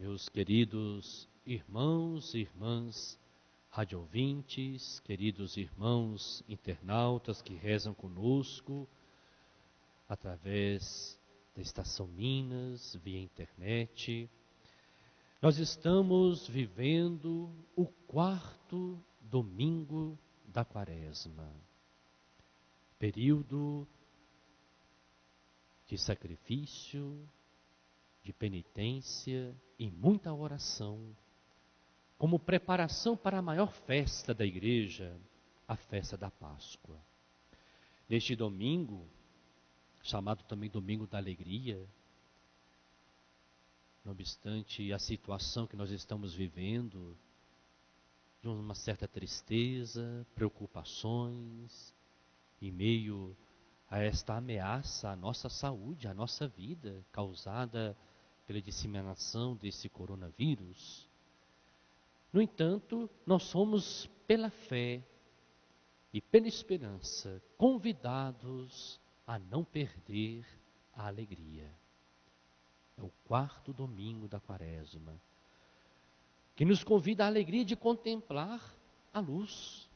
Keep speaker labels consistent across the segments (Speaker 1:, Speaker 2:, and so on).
Speaker 1: Meus queridos irmãos e irmãs, radioouvintes, queridos irmãos internautas que rezam conosco através da Estação Minas, via internet, nós estamos vivendo o 4º domingo da Quaresma, período de sacrifício, de penitência e muita oração, como preparação para a maior festa da igreja, a festa da Páscoa. Neste domingo, chamado também Domingo da Alegria, não obstante a situação que nós estamos vivendo, de uma certa tristeza, preocupações, em meio a esta ameaça à nossa saúde, à nossa vida, causada pela disseminação desse coronavírus. No entanto, nós somos, pela fé e pela esperança, convidados a não perder a alegria. É o 4º domingo da Quaresma, que nos convida à alegria de contemplar a luz,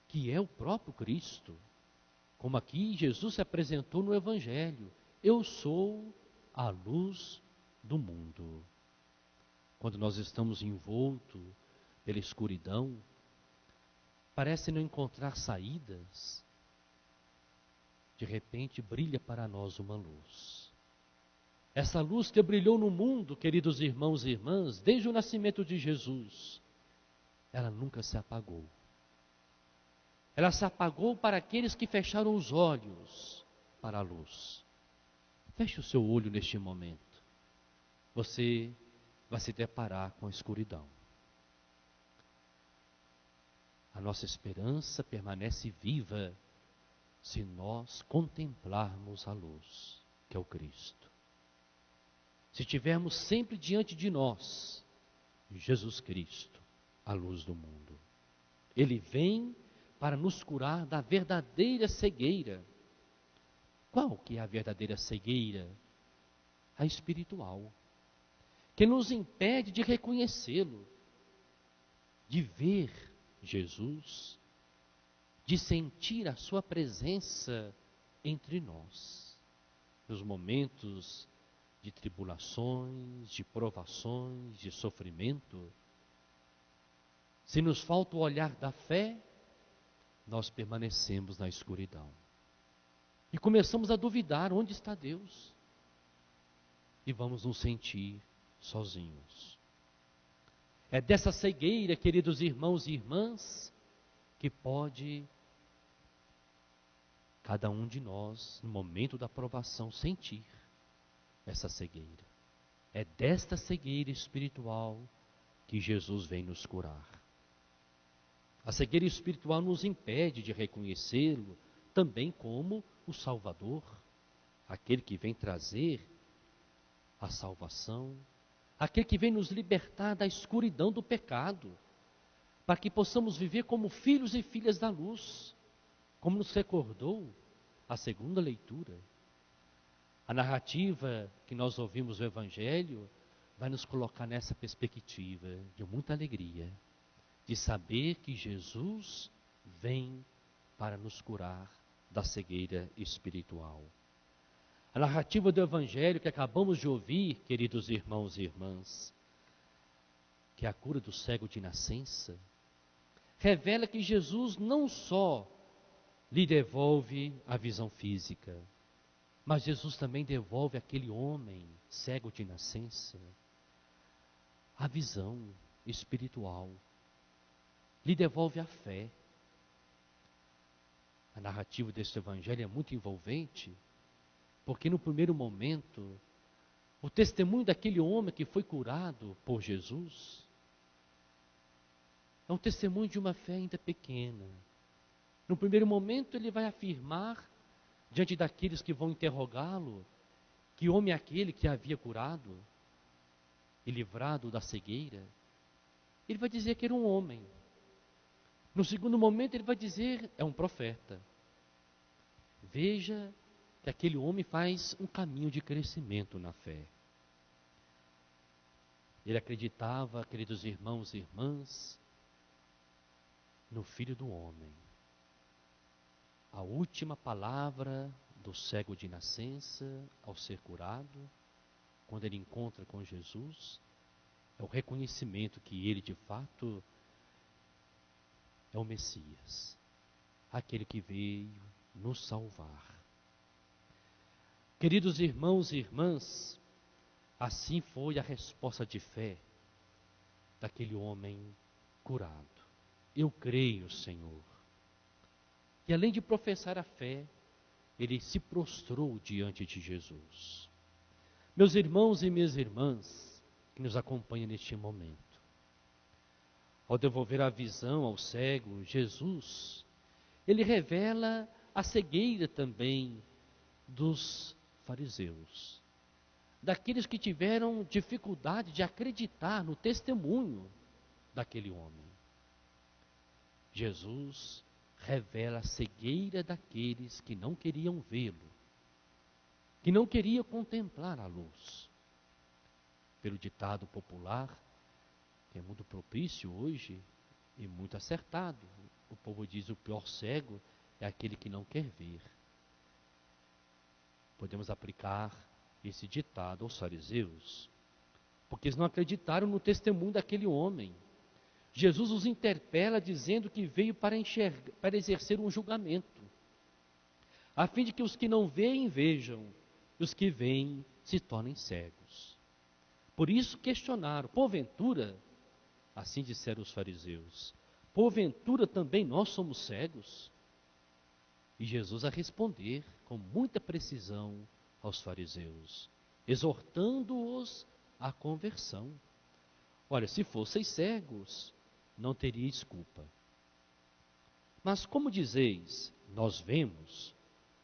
Speaker 1: que é o próprio Cristo. Como aqui Jesus se apresentou no Evangelho: eu sou a luz do mundo. Quando nós estamos envoltos pela escuridão, parece não encontrar saídas, de repente brilha para nós uma luz. Essa luz que brilhou no mundo, queridos irmãos e irmãs, desde o nascimento de Jesus, ela nunca se apagou. Ela se apagou para aqueles que fecharam os olhos para a luz. Feche o seu olho neste momento. Você vai se deparar com a escuridão. A nossa esperança permanece viva se nós contemplarmos a luz, que é o Cristo. Se tivermos sempre diante de nós Jesus Cristo, a luz do mundo. Ele vem para nos curar da verdadeira cegueira. Qual que é a verdadeira cegueira? A espiritual, que nos impede de reconhecê-lo, de ver Jesus, de sentir a sua presença entre nós. Nos momentos de tribulações, de provações, de sofrimento, se nos falta o olhar da fé, nós permanecemos na escuridão. E começamos a duvidar onde está Deus. E vamos nos sentir sozinhos. É dessa cegueira, queridos irmãos e irmãs, que pode cada um de nós, no momento da provação, sentir essa cegueira. É desta cegueira espiritual que Jesus vem nos curar. A cegueira espiritual nos impede de reconhecê-lo também como o Salvador, aquele que vem trazer a salvação, aquele que vem nos libertar da escuridão do pecado, para que possamos viver como filhos e filhas da luz, como nos recordou a segunda leitura. A narrativa que nós ouvimos no Evangelho vai nos colocar nessa perspectiva de muita alegria, de saber que Jesus vem para nos curar da cegueira espiritual. A narrativa do Evangelho que acabamos de ouvir, queridos irmãos e irmãs, que é a cura do cego de nascença, revela que Jesus não só lhe devolve a visão física, mas Jesus também devolve àquele homem cego de nascença a visão espiritual, lhe devolve a fé. A narrativa deste Evangelho é muito envolvente, porque no primeiro momento, o testemunho daquele homem que foi curado por Jesus é um testemunho de uma fé ainda pequena. No primeiro momento ele vai afirmar, diante daqueles que vão interrogá-lo, que homem é aquele que havia curado e livrado da cegueira. Ele vai dizer que era um homem. No segundo momento ele vai dizer, é um profeta. Veja que aquele homem faz um caminho de crescimento na fé. Ele acreditava, queridos irmãos e irmãs, no Filho do Homem. A última palavra do cego de nascença ao ser curado, quando ele encontra com Jesus, é o reconhecimento que ele de fato é o Messias, aquele que veio nos salvar. Queridos irmãos e irmãs, assim foi a resposta de fé daquele homem curado. Eu creio, Senhor. E além de professar a fé, ele se prostrou diante de Jesus. Meus irmãos e minhas irmãs, que nos acompanham neste momento, ao devolver a visão ao cego, Jesus, ele revela a cegueira também dos fariseus, daqueles que tiveram dificuldade de acreditar no testemunho daquele homem. Jesus revela a cegueira daqueles que não queriam vê-lo, que não queriam contemplar a luz. Pelo ditado popular, que é muito propício hoje e muito acertado, o povo diz: o pior cego é aquele que não quer ver. Podemos aplicar esse ditado aos fariseus, porque eles não acreditaram no testemunho daquele homem. Jesus os interpela dizendo que veio para exercer um julgamento, a fim de que os que não veem vejam, e os que veem se tornem cegos. Por isso questionaram: porventura, assim disseram os fariseus, porventura também nós somos cegos? E Jesus a responder com muita precisão aos fariseus, exortando-os à conversão. Olha, se fosseis cegos, não teríeis culpa. Mas como dizeis, nós vemos,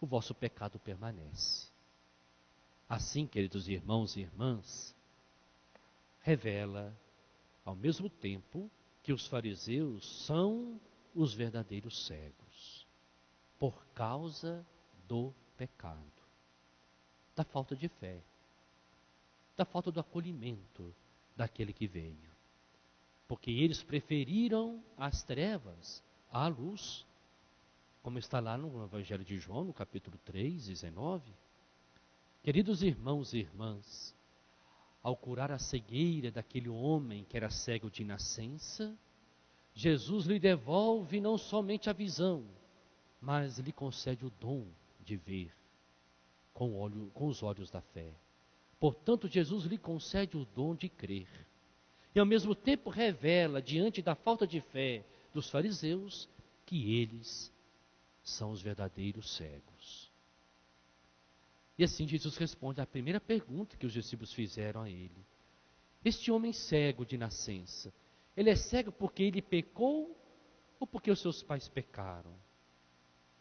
Speaker 1: o vosso pecado permanece. Assim, queridos irmãos e irmãs, revela ao mesmo tempo que os fariseus são os verdadeiros cegos, por causa do pecado, da falta de fé, da falta do acolhimento daquele que veio. Porque eles preferiram as trevas à luz, como está lá no Evangelho de João, no capítulo 3, 19. Queridos irmãos e irmãs, ao curar a cegueira daquele homem que era cego de nascença, Jesus lhe devolve não somente a visão, mas lhe concede o dom de ver com os olhos da fé. Portanto, Jesus lhe concede o dom de crer. E ao mesmo tempo revela, diante da falta de fé dos fariseus, que eles são os verdadeiros cegos. E assim Jesus responde à primeira pergunta que os discípulos fizeram a ele. Este homem cego de nascença, ele é cego porque ele pecou ou porque os seus pais pecaram?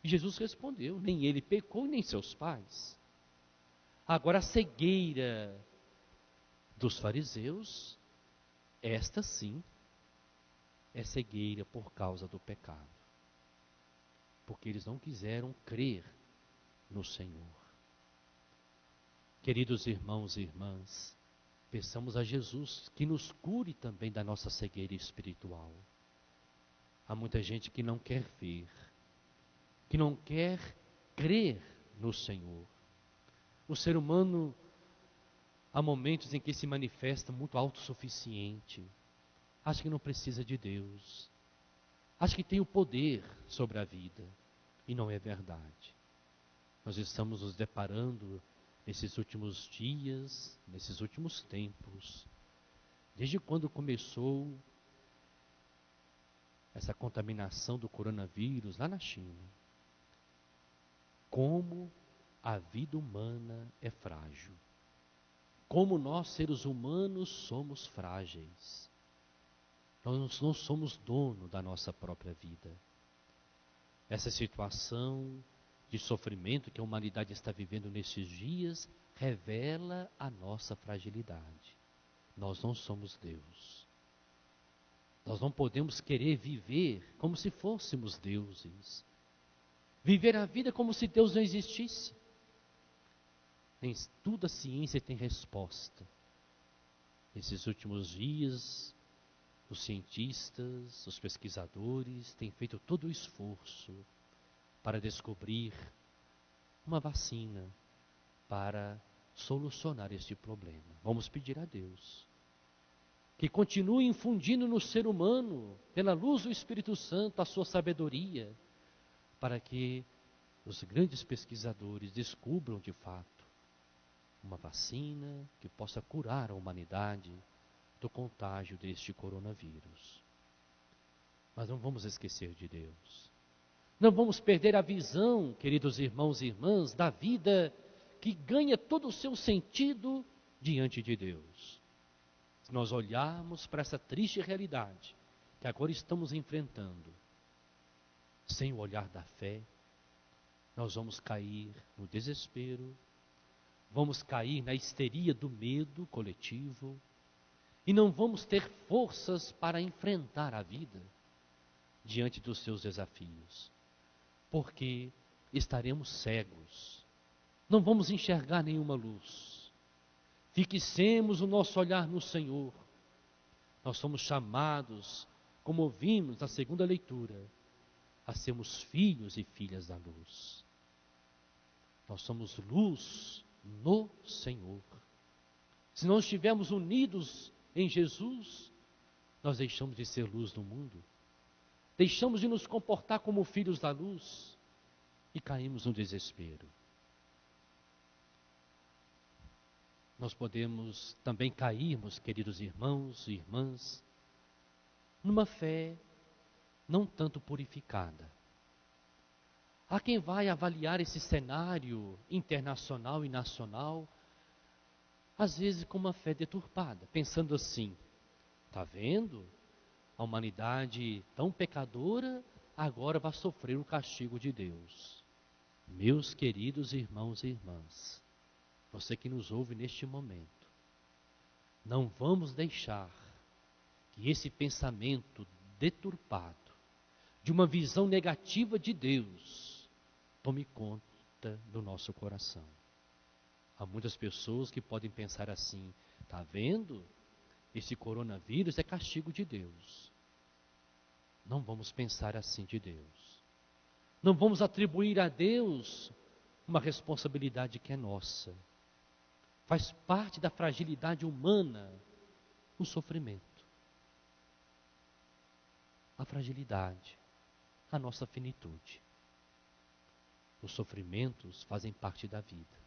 Speaker 1: E Jesus respondeu: nem ele pecou, nem seus pais. Agora, a cegueira dos fariseus, esta sim, é cegueira por causa do pecado. Porque eles não quiseram crer no Senhor. Queridos irmãos e irmãs, peçamos a Jesus que nos cure também da nossa cegueira espiritual. Há muita gente que não quer ver, que não quer crer no Senhor. O ser humano, há momentos em que se manifesta muito autossuficiente, acha que não precisa de Deus, acha que tem o poder sobre a vida, e não é verdade. Nós estamos nos deparando nesses últimos dias, nesses últimos tempos, desde quando começou essa contaminação do coronavírus lá na China, como a vida humana é frágil, como nós seres humanos somos frágeis. Nós não somos dono da nossa própria vida. Essa situação de sofrimento que a humanidade está vivendo nesses dias revela a nossa fragilidade. Nós não somos Deus. Nós não podemos querer viver como se fôssemos deuses. Viver a vida como se Deus não existisse. Nem tudo a ciência tem resposta. Nesses últimos dias, os cientistas, os pesquisadores têm feito todo o esforço para descobrir uma vacina para solucionar este problema. Vamos pedir a Deus que continue infundindo no ser humano, pela luz do Espírito Santo, a sua sabedoria, para que os grandes pesquisadores descubram de fato uma vacina que possa curar a humanidade do contágio deste coronavírus. Mas não vamos esquecer de Deus. Não vamos perder a visão, queridos irmãos e irmãs, da vida que ganha todo o seu sentido diante de Deus. Se nós olharmos para essa triste realidade que agora estamos enfrentando, sem o olhar da fé, nós vamos cair no desespero, vamos cair na histeria do medo coletivo e não vamos ter forças para enfrentar a vida diante dos seus desafios, porque estaremos cegos, não vamos enxergar nenhuma luz. Fixemos o nosso olhar no Senhor. Nós somos chamados, como ouvimos na segunda leitura, a sermos filhos e filhas da luz. Nós somos luz no Senhor. Se não estivermos unidos em Jesus, nós deixamos de ser luz no mundo. Deixamos de nos comportar como filhos da luz e caímos no desespero. Nós podemos também cairmos, queridos irmãos e irmãs, numa fé não tanto purificada. Há quem vai avaliar esse cenário internacional e nacional, às vezes com uma fé deturpada, pensando assim: está vendo? A humanidade tão pecadora agora vai sofrer o castigo de Deus. Meus queridos irmãos e irmãs, você que nos ouve neste momento, não vamos deixar que esse pensamento deturpado, de uma visão negativa de Deus, tome conta do nosso coração. Há muitas pessoas que podem pensar assim: está vendo? Esse coronavírus é castigo de Deus. Não vamos pensar assim de Deus. Não vamos atribuir a Deus uma responsabilidade que é nossa. Faz parte da fragilidade humana o sofrimento, a fragilidade, a nossa finitude. Os sofrimentos fazem parte da vida.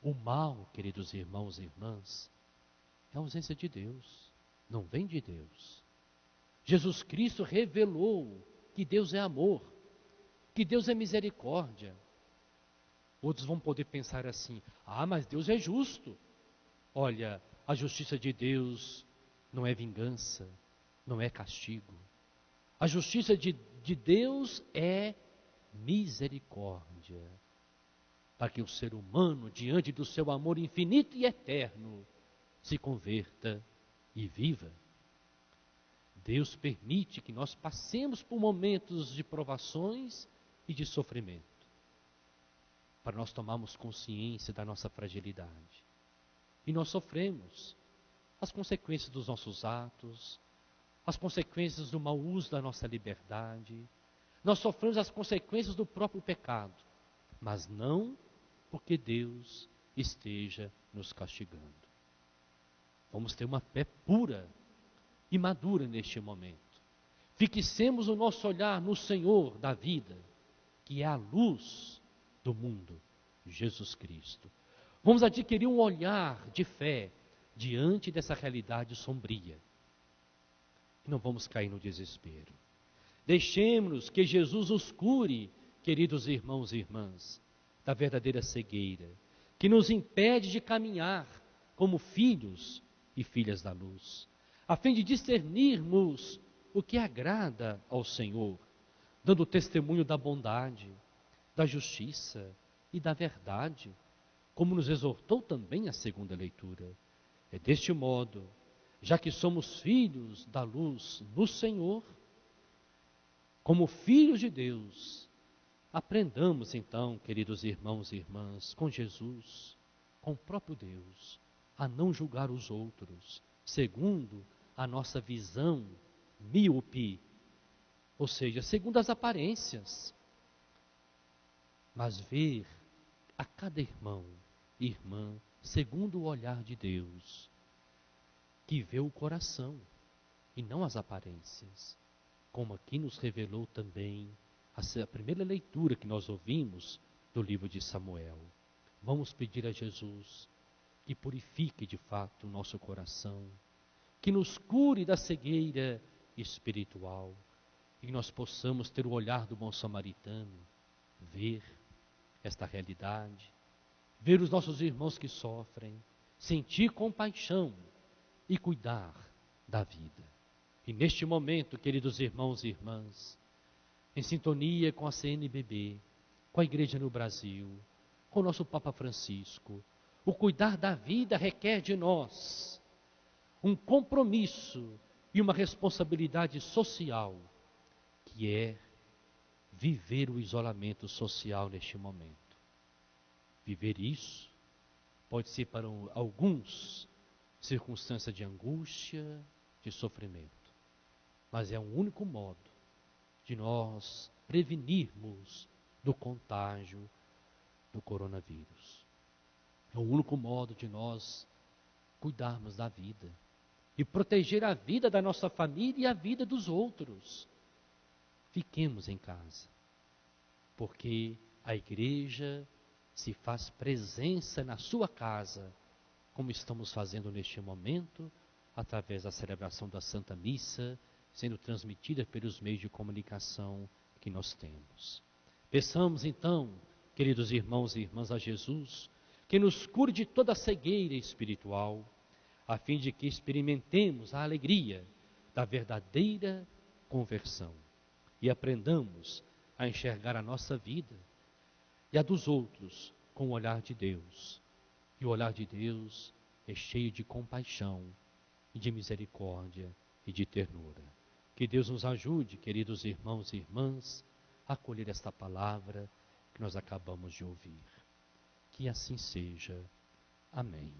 Speaker 1: O mal, queridos irmãos e irmãs, é a ausência de Deus, não vem de Deus. Jesus Cristo revelou que Deus é amor, que Deus é misericórdia. Outros vão poder pensar assim: ah, mas Deus é justo. Olha, a justiça de Deus não é vingança, não é castigo. A justiça de Deus é misericórdia, para que o ser humano, diante do seu amor infinito e eterno, se converta e viva. Deus permite que nós passemos por momentos de provações e de sofrimento, para nós tomarmos consciência da nossa fragilidade. E nós sofremos as consequências dos nossos atos, as consequências do mau uso da nossa liberdade. Nós sofremos as consequências do próprio pecado, mas não porque Deus esteja nos castigando. Vamos ter uma fé pura e madura neste momento. Fixemos o nosso olhar no Senhor da vida, que é a luz do mundo, Jesus Cristo. Vamos adquirir um olhar de fé diante dessa realidade sombria. E não vamos cair no desespero. Deixemos que Jesus os cure, queridos irmãos e irmãs, da verdadeira cegueira, que nos impede de caminhar como filhos e filhas da luz, a fim de discernirmos o que agrada ao Senhor, dando testemunho da bondade, da justiça e da verdade, como nos exortou também a segunda leitura. É deste modo, já que somos filhos da luz no Senhor, como filhos de Deus, aprendamos então, queridos irmãos e irmãs, com Jesus, com o próprio Deus, a não julgar os outros, segundo a nossa visão míope, ou seja, segundo as aparências, mas ver a cada irmão e irmã segundo o olhar de Deus, que vê o coração e não as aparências, como aqui nos revelou também a primeira leitura que nós ouvimos do livro de Samuel. Vamos pedir a Jesus que purifique de fato o nosso coração, que nos cure da cegueira espiritual, e que nós possamos ter o olhar do bom samaritano, ver esta realidade, ver os nossos irmãos que sofrem, sentir compaixão e cuidar da vida. E neste momento, queridos irmãos e irmãs, em sintonia com a CNBB, com a Igreja no Brasil, com o nosso Papa Francisco, o cuidar da vida requer de nós um compromisso e uma responsabilidade social, que é viver o isolamento social neste momento. Viver isso pode ser para alguns circunstância de angústia, de sofrimento, mas é um único modo de nós prevenirmos do contágio do coronavírus. É o único modo de nós cuidarmos da vida e proteger a vida da nossa família e a vida dos outros. Fiquemos em casa, porque a igreja se faz presença na sua casa, como estamos fazendo neste momento, através da celebração da Santa Missa, sendo transmitida pelos meios de comunicação que nós temos. Peçamos então, queridos irmãos e irmãs, a Jesus, que nos cure de toda cegueira espiritual, a fim de que experimentemos a alegria da verdadeira conversão e aprendamos a enxergar a nossa vida e a dos outros com o olhar de Deus. E o olhar de Deus é cheio de compaixão e de misericórdia e de ternura. Que Deus nos ajude, queridos irmãos e irmãs, a acolher esta palavra que nós acabamos de ouvir. Que assim seja. Amém.